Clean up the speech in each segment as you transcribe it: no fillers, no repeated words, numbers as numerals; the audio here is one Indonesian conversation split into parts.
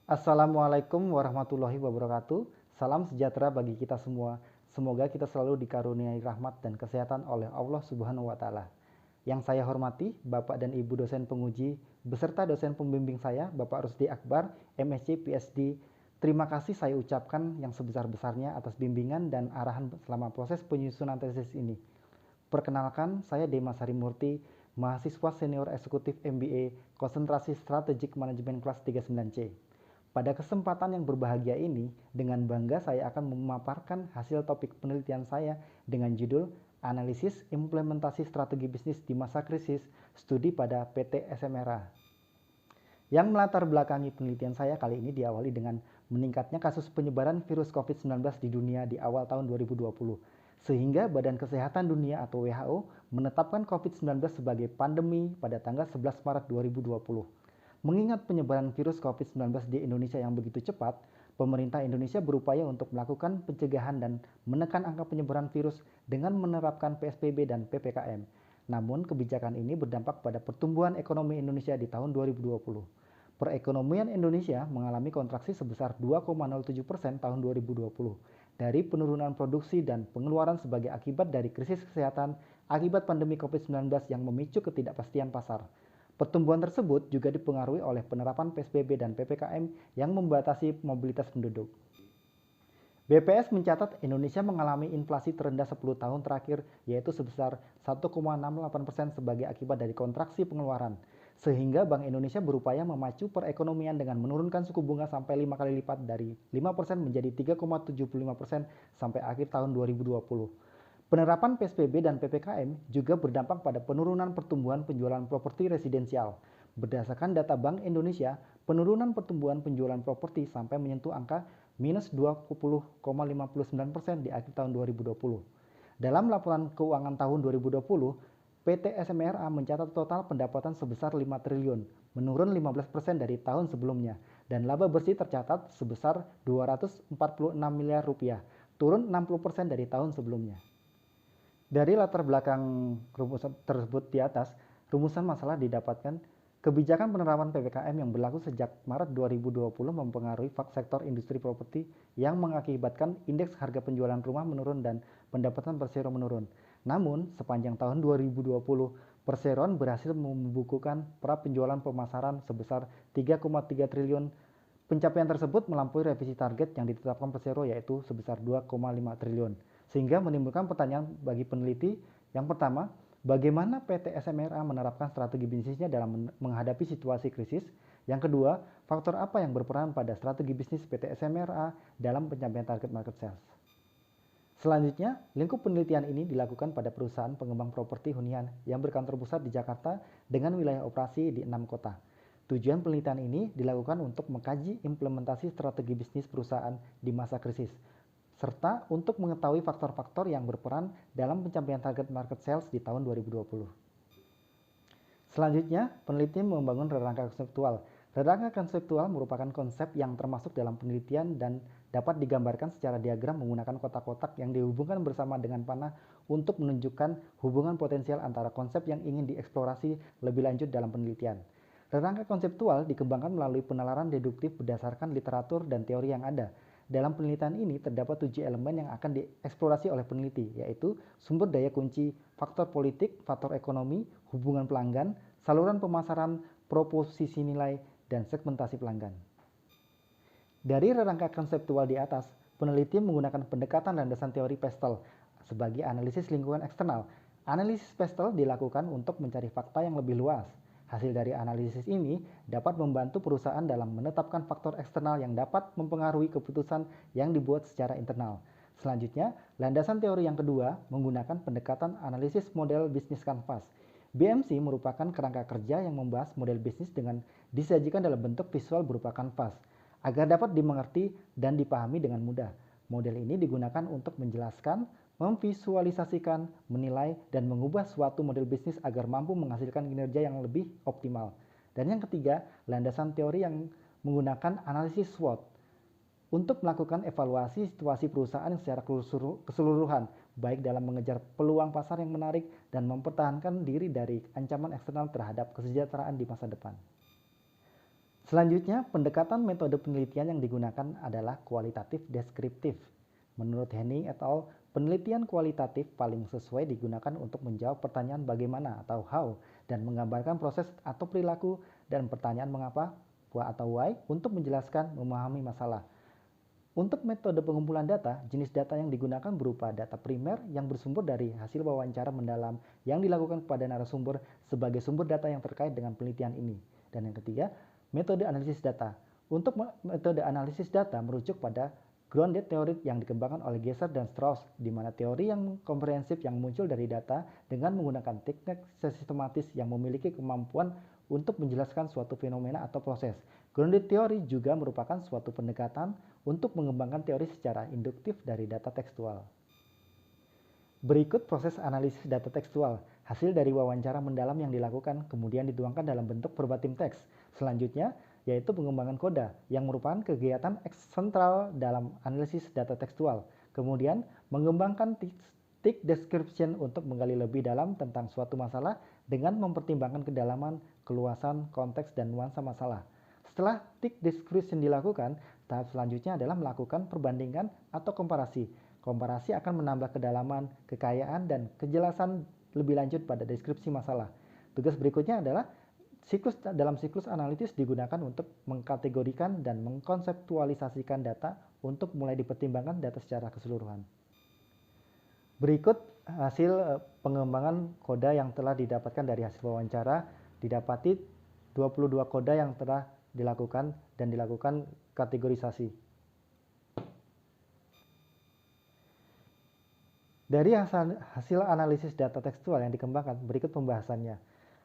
Assalamualaikum warahmatullahi wabarakatuh. Salam sejahtera bagi kita semua. Semoga kita selalu dikaruniai rahmat dan kesehatan oleh Allah Subhanahu wa Ta'ala. Yang saya hormati, Bapak dan Ibu dosen penguji, beserta dosen pembimbing saya, Bapak Rusdi Akbar, MSc PhD. Terima kasih saya ucapkan yang sebesar-besarnya atas bimbingan dan arahan selama proses penyusunan tesis ini. Perkenalkan, saya Demas Harimurti, mahasiswa senior eksekutif MBA, konsentrasi strategik manajemen kelas 39C. Pada kesempatan yang berbahagia ini, dengan bangga saya akan memaparkan hasil topik penelitian saya dengan judul Analisis Implementasi Strategi Bisnis di Masa Krisis, Studi pada PT SMRA. Yang melatar belakangi penelitian saya kali ini diawali dengan meningkatnya kasus penyebaran virus COVID-19 di dunia di awal tahun 2020, sehingga Badan Kesehatan Dunia atau WHO menetapkan COVID-19 sebagai pandemi pada tanggal 11 Maret 2020. Mengingat penyebaran virus COVID-19 di Indonesia yang begitu cepat, pemerintah Indonesia berupaya untuk melakukan pencegahan dan menekan angka penyebaran virus dengan menerapkan PSBB dan PPKM. Namun, kebijakan ini berdampak pada pertumbuhan ekonomi Indonesia di tahun 2020. Perekonomian Indonesia mengalami kontraksi sebesar 2,07% tahun 2020 dari penurunan produksi dan pengeluaran sebagai akibat dari krisis kesehatan akibat pandemi COVID-19 yang memicu ketidakpastian pasar. Pertumbuhan tersebut juga dipengaruhi oleh penerapan PSBB dan PPKM yang membatasi mobilitas penduduk. BPS mencatat Indonesia mengalami inflasi terendah 10 tahun terakhir, yaitu sebesar 1,68% sebagai akibat dari kontraksi pengeluaran. Sehingga Bank Indonesia berupaya memacu perekonomian dengan menurunkan suku bunga sampai 5 kali lipat dari 5% menjadi 3,75% sampai akhir tahun 2020. Penerapan PSBB dan PPKM juga berdampak pada penurunan pertumbuhan penjualan properti residensial. Berdasarkan data Bank Indonesia, penurunan pertumbuhan penjualan properti sampai menyentuh angka minus 20,59% di akhir tahun 2020. Dalam laporan keuangan tahun 2020, PT SMRA mencatat total pendapatan sebesar 5 triliun, menurun 15% dari tahun sebelumnya, dan laba bersih tercatat sebesar 246 miliar rupiah, turun 60% dari tahun sebelumnya. Dari latar belakang rumusan tersebut di atas, rumusan masalah didapatkan kebijakan penerapan PPKM yang berlaku sejak Maret 2020 mempengaruhi sektor industri properti yang mengakibatkan indeks harga penjualan rumah menurun dan pendapatan persero menurun. Namun, sepanjang tahun 2020, Perseroan berhasil membukukan penjualan pemasaran sebesar 3,3 triliun. Pencapaian tersebut melampaui revisi target yang ditetapkan Persero yaitu sebesar 2,5 triliun. Sehingga menimbulkan pertanyaan bagi peneliti. Yang pertama, bagaimana PT SMRA menerapkan strategi bisnisnya dalam menghadapi situasi krisis? Yang kedua, faktor apa yang berperan pada strategi bisnis PT SMRA dalam pencapaian target market sales? Selanjutnya, lingkup penelitian ini dilakukan pada perusahaan pengembang properti hunian yang berkantor pusat di Jakarta dengan wilayah operasi di 6 kota. Tujuan penelitian ini dilakukan untuk mengkaji implementasi strategi bisnis perusahaan di masa krisis, serta untuk mengetahui faktor-faktor yang berperan dalam pencapaian target market sales di tahun 2020. Selanjutnya, peneliti membangun rangka konseptual. Rangka konseptual merupakan konsep yang termasuk dalam penelitian dan dapat digambarkan secara diagram menggunakan kotak-kotak yang dihubungkan bersama dengan panah untuk menunjukkan hubungan potensial antara konsep yang ingin dieksplorasi lebih lanjut dalam penelitian. Rangka konseptual dikembangkan melalui penalaran deduktif berdasarkan literatur dan teori yang ada. Dalam penelitian ini terdapat 7 elemen yang akan dieksplorasi oleh peneliti, yaitu sumber daya kunci, faktor politik, faktor ekonomi, hubungan pelanggan, saluran pemasaran, proposisi nilai, dan segmentasi pelanggan. Dari rangka konseptual di atas, peneliti menggunakan pendekatan landasan teori Pestel sebagai analisis lingkungan eksternal. Analisis Pestel dilakukan untuk mencari fakta yang lebih luas. Hasil dari analisis ini dapat membantu perusahaan dalam menetapkan faktor eksternal yang dapat mempengaruhi keputusan yang dibuat secara internal. Selanjutnya, landasan teori yang kedua menggunakan pendekatan analisis model bisnis kanvas. BMC merupakan kerangka kerja yang membahas model bisnis dengan disajikan dalam bentuk visual berupa kanvas, agar dapat dimengerti dan dipahami dengan mudah. Model ini digunakan untuk menjelaskan, memvisualisasikan, menilai, dan mengubah suatu model bisnis agar mampu menghasilkan kinerja yang lebih optimal. Dan yang ketiga, landasan teori yang menggunakan analisis SWOT untuk melakukan evaluasi situasi perusahaan secara keseluruhan, baik dalam mengejar peluang pasar yang menarik dan mempertahankan diri dari ancaman eksternal terhadap kesejahteraan di masa depan. Selanjutnya, pendekatan metode penelitian yang digunakan adalah kualitatif deskriptif. Menurut Henning et al., penelitian kualitatif paling sesuai digunakan untuk menjawab pertanyaan bagaimana atau how dan menggambarkan proses atau perilaku dan pertanyaan mengapa atau why untuk menjelaskan memahami masalah. Untuk metode pengumpulan data, jenis data yang digunakan berupa data primer yang bersumber dari hasil wawancara mendalam yang dilakukan kepada narasumber sebagai sumber data yang terkait dengan penelitian ini. Dan yang ketiga, metode analisis data. Untuk metode analisis data merujuk pada grounded theory yang dikembangkan oleh Gesser dan Strauss, di mana teori yang komprehensif yang muncul dari data dengan menggunakan teknik sistematis yang memiliki kemampuan untuk menjelaskan suatu fenomena atau proses. Grounded theory juga merupakan suatu pendekatan untuk mengembangkan teori secara induktif dari data tekstual. Berikut proses analisis data tekstual, hasil dari wawancara mendalam yang dilakukan kemudian dituangkan dalam bentuk verbatim teks. Selanjutnya, yaitu pengembangan koda yang merupakan kegiatan sentral dalam analisis data tekstual. Kemudian, mengembangkan thick description untuk menggali lebih dalam tentang suatu masalah dengan mempertimbangkan kedalaman, keluasan, konteks, dan nuansa masalah. Setelah thick description dilakukan, tahap selanjutnya adalah melakukan perbandingan atau komparasi. Komparasi akan menambah kedalaman, kekayaan, dan kejelasan lebih lanjut pada deskripsi masalah. Tugas berikutnya adalah dalam siklus analitis digunakan untuk mengkategorikan dan mengkonseptualisasikan data untuk mulai dipertimbangkan data secara keseluruhan. Berikut hasil pengembangan koda yang telah didapatkan dari hasil wawancara. Didapati 22 koda yang telah dilakukan dan dilakukan kategorisasi. Dari hasil analisis data tekstual yang dikembangkan, berikut pembahasannya.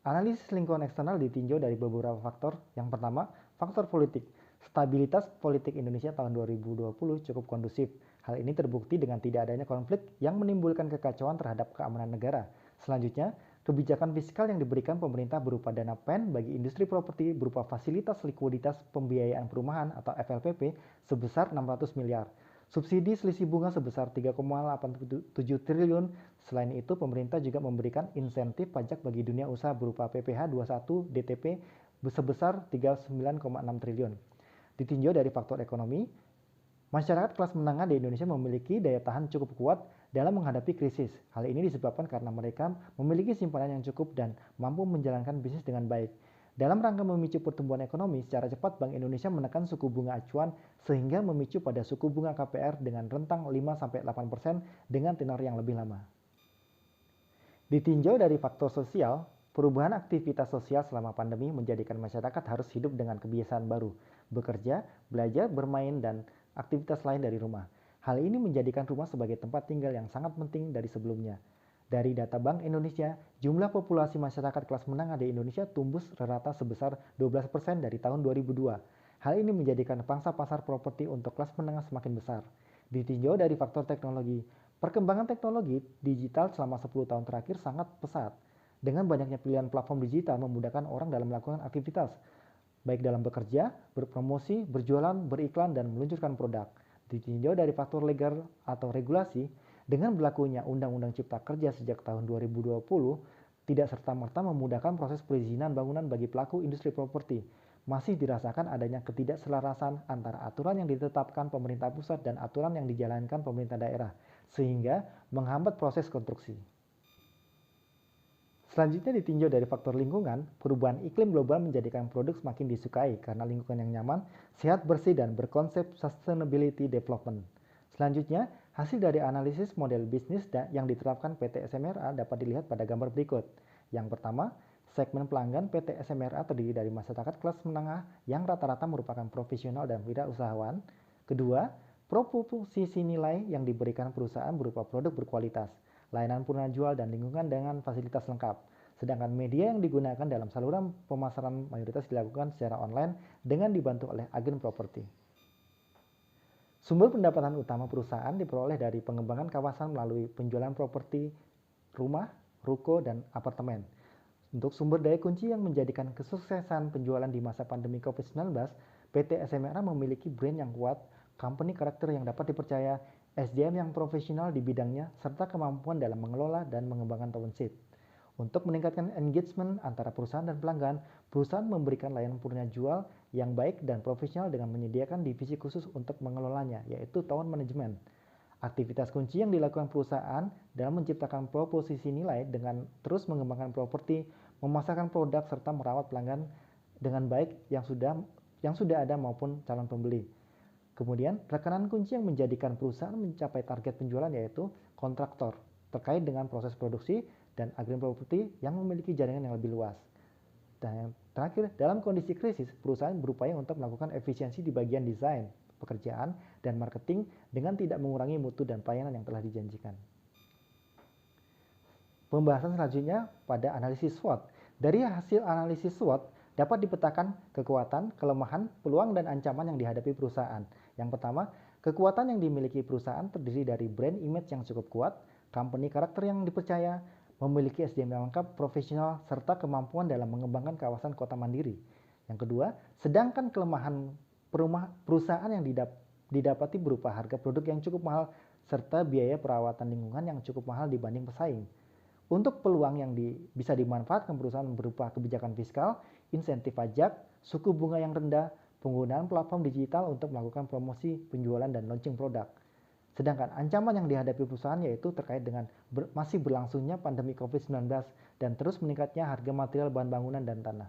Analisis lingkungan eksternal ditinjau dari beberapa faktor. Yang pertama, faktor politik. Stabilitas politik Indonesia tahun 2020 cukup kondusif. Hal ini terbukti dengan tidak adanya konflik yang menimbulkan kekacauan terhadap keamanan negara. Selanjutnya, kebijakan fiskal yang diberikan pemerintah berupa dana PEN bagi industri properti berupa fasilitas likuiditas pembiayaan perumahan atau FLPP sebesar 600 miliar. Subsidi selisih bunga sebesar 3,87 triliun. Selain itu, pemerintah juga memberikan insentif pajak bagi dunia usaha berupa PPh 21 DTP sebesar 39,6 triliun. Ditinjau dari faktor ekonomi, masyarakat kelas menengah di Indonesia memiliki daya tahan cukup kuat dalam menghadapi krisis. Hal ini disebabkan karena mereka memiliki simpanan yang cukup dan mampu menjalankan bisnis dengan baik. Dalam rangka memicu pertumbuhan ekonomi, secara cepat Bank Indonesia menekan suku bunga acuan sehingga memicu pada suku bunga KPR dengan rentang 5-8% dengan tenor yang lebih lama. Ditinjau dari faktor sosial, perubahan aktivitas sosial selama pandemi menjadikan masyarakat harus hidup dengan kebiasaan baru, bekerja, belajar, bermain, dan aktivitas lain dari rumah. Hal ini menjadikan rumah sebagai tempat tinggal yang sangat penting dari sebelumnya. Dari data Bank Indonesia, jumlah populasi masyarakat kelas menengah di Indonesia tumbuh rata sebesar 12% dari tahun 2002. Hal ini menjadikan pangsa pasar properti untuk kelas menengah semakin besar. Ditinjau dari faktor teknologi, perkembangan teknologi digital selama 10 tahun terakhir sangat pesat. Dengan banyaknya pilihan platform digital memudahkan orang dalam melakukan aktivitas, baik dalam bekerja, berpromosi, berjualan, beriklan, dan meluncurkan produk. Ditinjau dari faktor legal atau regulasi, dengan berlakunya Undang-Undang Cipta Kerja sejak tahun 2020, tidak serta-merta memudahkan proses perizinan bangunan bagi pelaku industri properti. Masih dirasakan adanya ketidakselarasan antara aturan yang ditetapkan pemerintah pusat dan aturan yang dijalankan pemerintah daerah, sehingga menghambat proses konstruksi. Selanjutnya ditinjau dari faktor lingkungan, perubahan iklim global menjadikan produk semakin disukai karena lingkungan yang nyaman, sehat, bersih, dan berkonsep sustainability development. Selanjutnya, hasil dari analisis model bisnis yang diterapkan PT SMRA dapat dilihat pada gambar berikut. Yang pertama, segmen pelanggan PT SMRA terdiri dari masyarakat kelas menengah yang rata-rata merupakan profesional dan wirausahawan. Kedua, proposisi nilai yang diberikan perusahaan berupa produk berkualitas, layanan purna jual, dan lingkungan dengan fasilitas lengkap. Sedangkan media yang digunakan dalam saluran pemasaran mayoritas dilakukan secara online dengan dibantu oleh agen properti. Sumber pendapatan utama perusahaan diperoleh dari pengembangan kawasan melalui penjualan properti, rumah, ruko, dan apartemen. Untuk sumber daya kunci yang menjadikan kesuksesan penjualan di masa pandemi COVID-19, PT SMRA memiliki brand yang kuat, company karakter yang dapat dipercaya, SDM yang profesional di bidangnya, serta kemampuan dalam mengelola dan mengembangkan township. Untuk meningkatkan engagement antara perusahaan dan pelanggan, perusahaan memberikan layanan purna jual yang baik dan profesional dengan menyediakan divisi khusus untuk mengelolanya, yaitu Town Management. Aktivitas kunci yang dilakukan perusahaan dalam menciptakan proposisi nilai dengan terus mengembangkan properti, memasarkan produk, serta merawat pelanggan dengan baik yang sudah ada maupun calon pembeli. Kemudian, rekanan kunci yang menjadikan perusahaan mencapai target penjualan yaitu kontraktor, terkait dengan proses produksi dan agen properti yang memiliki jaringan yang lebih luas. Dan yang terakhir, dalam kondisi krisis, perusahaan berupaya untuk melakukan efisiensi di bagian desain, pekerjaan, dan marketing dengan tidak mengurangi mutu dan pelayanan yang telah dijanjikan. Pembahasan selanjutnya pada analisis SWOT. Dari hasil analisis SWOT dapat dipetakan kekuatan, kelemahan, peluang, dan ancaman yang dihadapi perusahaan. Yang pertama, kekuatan yang dimiliki perusahaan terdiri dari brand image yang cukup kuat, company karakter yang dipercaya, memiliki SDM yang lengkap, profesional, serta kemampuan dalam mengembangkan kawasan kota mandiri. Yang kedua, sedangkan kelemahan perusahaan yang didapati berupa harga produk yang cukup mahal, serta biaya perawatan lingkungan yang cukup mahal dibanding pesaing. Untuk peluang yang bisa dimanfaatkan perusahaan berupa kebijakan fiskal, insentif pajak, suku bunga yang rendah, penggunaan platform digital untuk melakukan promosi, penjualan, dan launching produk. Sedangkan ancaman yang dihadapi perusahaan yaitu terkait dengan masih berlangsungnya pandemi COVID-19 dan terus meningkatnya harga material bahan bangunan dan tanah.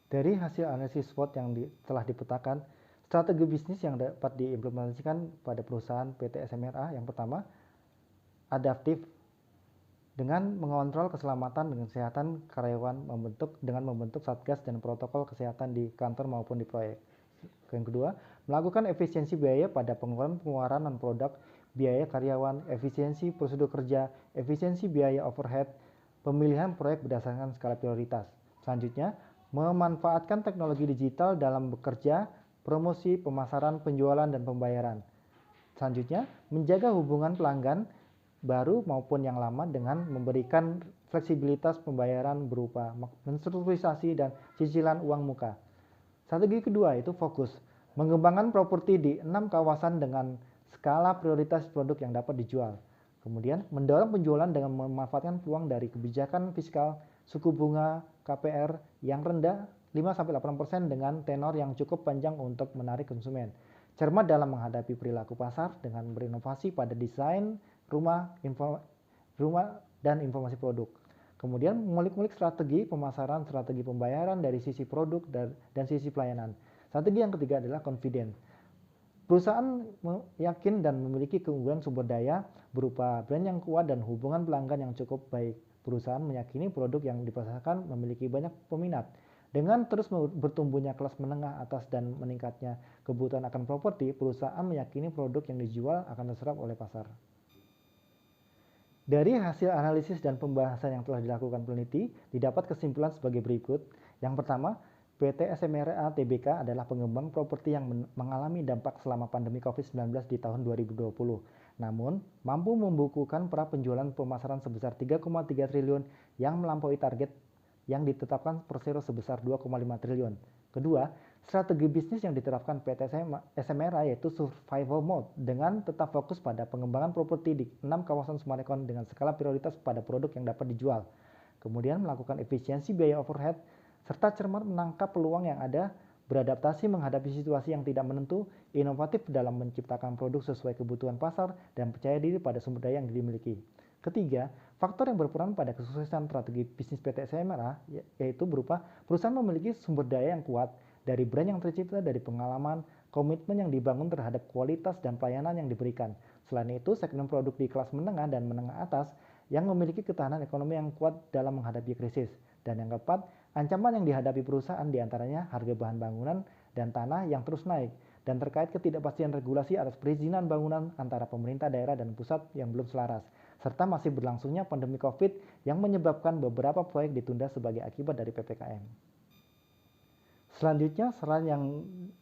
Dari hasil analisis SWOT yang telah dipetakan, strategi bisnis yang dapat diimplementasikan pada perusahaan PT SMRA yang pertama, adaptif dengan mengontrol keselamatan dan kesehatan karyawan dengan membentuk satgas dan protokol kesehatan di kantor maupun di proyek. Yang kedua, melakukan efisiensi biaya pada pengeluaran non produk, biaya karyawan, efisiensi prosedur kerja, efisiensi biaya overhead, pemilihan proyek berdasarkan skala prioritas. Selanjutnya, memanfaatkan teknologi digital dalam bekerja, promosi, pemasaran, penjualan, dan pembayaran. Selanjutnya, menjaga hubungan pelanggan baru maupun yang lama dengan memberikan fleksibilitas pembayaran berupa menstrukturisasi dan cicilan uang muka. Strategi kedua itu fokus, mengembangkan properti di 6 kawasan dengan skala prioritas produk yang dapat dijual. Kemudian, mendorong penjualan dengan memanfaatkan peluang dari kebijakan fiskal, suku bunga KPR yang rendah 5-8% dengan tenor yang cukup panjang untuk menarik konsumen. Cermat dalam menghadapi perilaku pasar dengan berinovasi pada desain rumah dan informasi produk. Kemudian mengulik-ngulik strategi pemasaran, strategi pembayaran dari sisi produk dan sisi pelayanan. Strategi yang ketiga adalah confident. Perusahaan yakin dan memiliki keunggulan sumber daya berupa brand yang kuat dan hubungan pelanggan yang cukup baik. Perusahaan meyakini produk yang dipasarkan memiliki banyak peminat. Dengan terus bertumbuhnya kelas menengah atas dan meningkatnya kebutuhan akan properti, perusahaan meyakini produk yang dijual akan terserap oleh pasar. Dari hasil analisis dan pembahasan yang telah dilakukan peneliti, didapat kesimpulan sebagai berikut. Yang pertama, PT SMRA Tbk adalah pengembang properti yang mengalami dampak selama pandemi COVID-19 di tahun 2020. Namun, mampu membukukan penjualan pemasaran sebesar 3,3 triliun yang melampaui target yang ditetapkan Persero sebesar 2,5 triliun. Kedua, strategi bisnis yang diterapkan PT SMRA yaitu survival mode dengan tetap fokus pada pengembangan properti di 6 kawasan Summarecon dengan skala prioritas pada produk yang dapat dijual. Kemudian melakukan efisiensi biaya overhead serta cermat menangkap peluang yang ada, beradaptasi menghadapi situasi yang tidak menentu, inovatif dalam menciptakan produk sesuai kebutuhan pasar, dan percaya diri pada sumber daya yang dimiliki. Ketiga, faktor yang berperan pada kesuksesan strategi bisnis PT SMRA yaitu berupa perusahaan memiliki sumber daya yang kuat, dari brand yang tercipta, dari pengalaman, komitmen yang dibangun terhadap kualitas dan pelayanan yang diberikan. Selain itu, segmen produk di kelas menengah dan menengah atas yang memiliki ketahanan ekonomi yang kuat dalam menghadapi krisis. Dan yang keempat, ancaman yang dihadapi perusahaan diantaranya harga bahan bangunan dan tanah yang terus naik, dan terkait ketidakpastian regulasi atas perizinan bangunan antara pemerintah daerah dan pusat yang belum selaras, serta masih berlangsungnya pandemi COVID yang menyebabkan beberapa proyek ditunda sebagai akibat dari PPKM. Selanjutnya, saran yang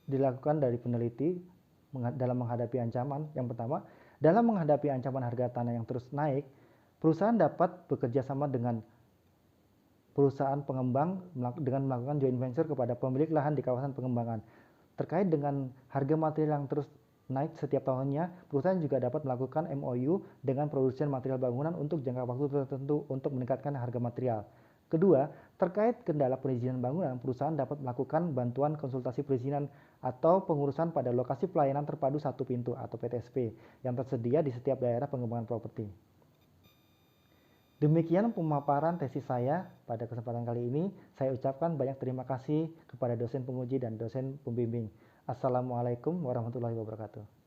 dilakukan dari peneliti dalam menghadapi ancaman. Yang pertama, dalam menghadapi ancaman harga tanah yang terus naik, perusahaan dapat bekerja sama dengan perusahaan pengembang dengan melakukan joint venture kepada pemilik lahan di kawasan pengembangan. Terkait dengan harga material yang terus naik setiap tahunnya, perusahaan juga dapat melakukan MOU dengan produsen material bangunan untuk jangka waktu tertentu untuk meningkatkan harga material. Kedua, terkait kendala perizinan bangunan, perusahaan dapat melakukan bantuan konsultasi perizinan atau pengurusan pada lokasi pelayanan terpadu satu pintu atau PTSP yang tersedia di setiap daerah pengembangan properti. Demikian pemaparan tesis saya pada kesempatan kali ini. Saya ucapkan banyak terima kasih kepada dosen penguji dan dosen pembimbing. Assalamualaikum warahmatullahi wabarakatuh.